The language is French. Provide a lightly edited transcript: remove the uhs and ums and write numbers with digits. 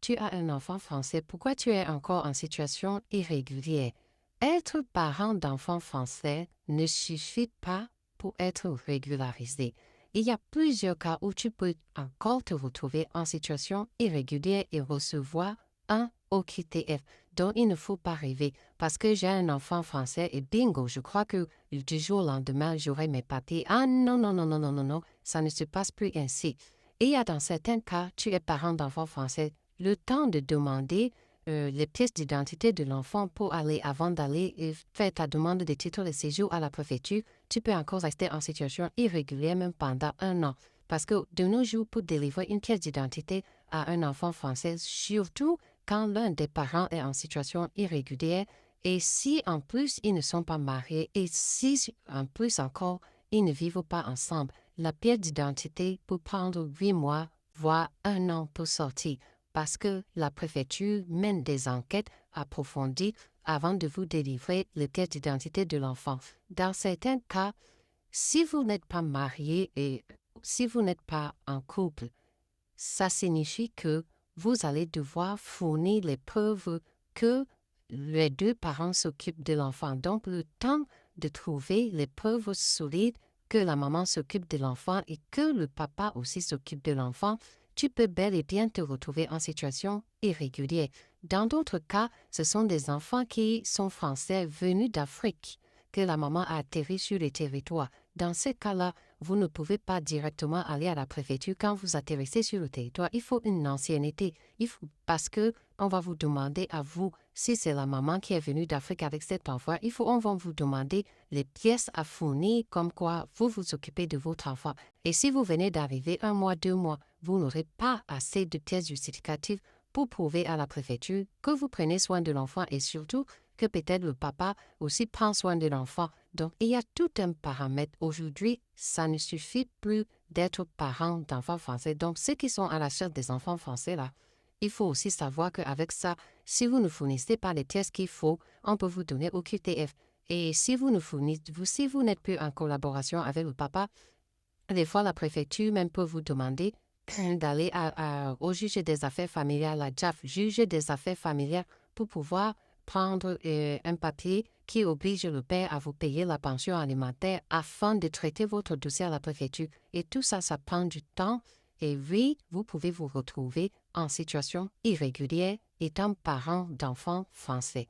tu as un enfant français, pourquoi tu es encore en situation irrégulière? Être parent d'enfants français ne suffit pas pour être régularisé. Il y a plusieurs cas où tu peux encore te retrouver en situation irrégulière et recevoir un OQTF. Donc, il ne faut pas rêver parce que j'ai un enfant français et bingo, je crois que du jour au lendemain, j'aurai mes papiers. Ah non, non, non, non, non, non, non, ça ne se passe plus ainsi. Et il y a dans certains cas, tu es parent d'enfants français, le temps de demander les pièces d'identité de l'enfant pour aller, avant d'aller et faire ta demande de titre de séjour à la préfecture, tu peux encore rester en situation irrégulière même pendant 1 an. Parce que de nos jours, pour délivrer une pièce d'identité à un enfant français, surtout quand l'un des parents est en situation irrégulière, et si en plus ils ne sont pas mariés, et si en plus encore ils ne vivent pas ensemble, la pièce d'identité peut prendre 8 mois, voire 1 an pour sortir, parce que la préfecture mène des enquêtes approfondies avant de vous délivrer la pièce d'identité de l'enfant. Dans certains cas, si vous n'êtes pas marié et si vous n'êtes pas en couple, ça signifie que vous allez devoir fournir les preuves que les deux parents s'occupent de l'enfant. Donc, le temps de trouver les preuves solides que la maman s'occupe de l'enfant et que le papa aussi s'occupe de l'enfant, tu peux bel et bien te retrouver en situation irrégulière. Dans d'autres cas, ce sont des enfants qui sont français venus d'Afrique, que la maman a atterri sur le territoire. Dans ces cas-là, vous ne pouvez pas directement aller à la préfecture quand vous atterrissez sur le territoire. Il faut une ancienneté. Parce que on va vous demander à vous, si c'est la maman qui est venue d'Afrique avec cet enfant, on va vous demander les pièces à fournir comme quoi vous vous occupez de votre enfant. Et si vous venez d'arriver 1 mois, 2 mois, vous n'aurez pas assez de pièces justificatives pour prouver à la préfecture que vous prenez soin de l'enfant et surtout que peut-être le papa aussi prend soin de l'enfant. Donc, il y a tout un paramètre. Aujourd'hui, ça ne suffit plus d'être parent d'enfants français. Donc, ceux qui sont à la recherche des enfants français, là, il faut aussi savoir qu'avec ça, si vous ne fournissez pas les pièces qu'il faut, on peut vous donner au QTF. Et si vous n'êtes plus en collaboration avec le papa, des fois, la préfecture même peut vous demander d'aller au juge des affaires familiales, la JAF, juge des affaires familiales, pour pouvoir prendre un papier qui oblige le père à vous payer la pension alimentaire afin de traiter votre dossier à la préfecture. Et tout ça, ça prend du temps. Et oui, vous pouvez vous retrouver en situation irrégulière étant parent d'enfants français.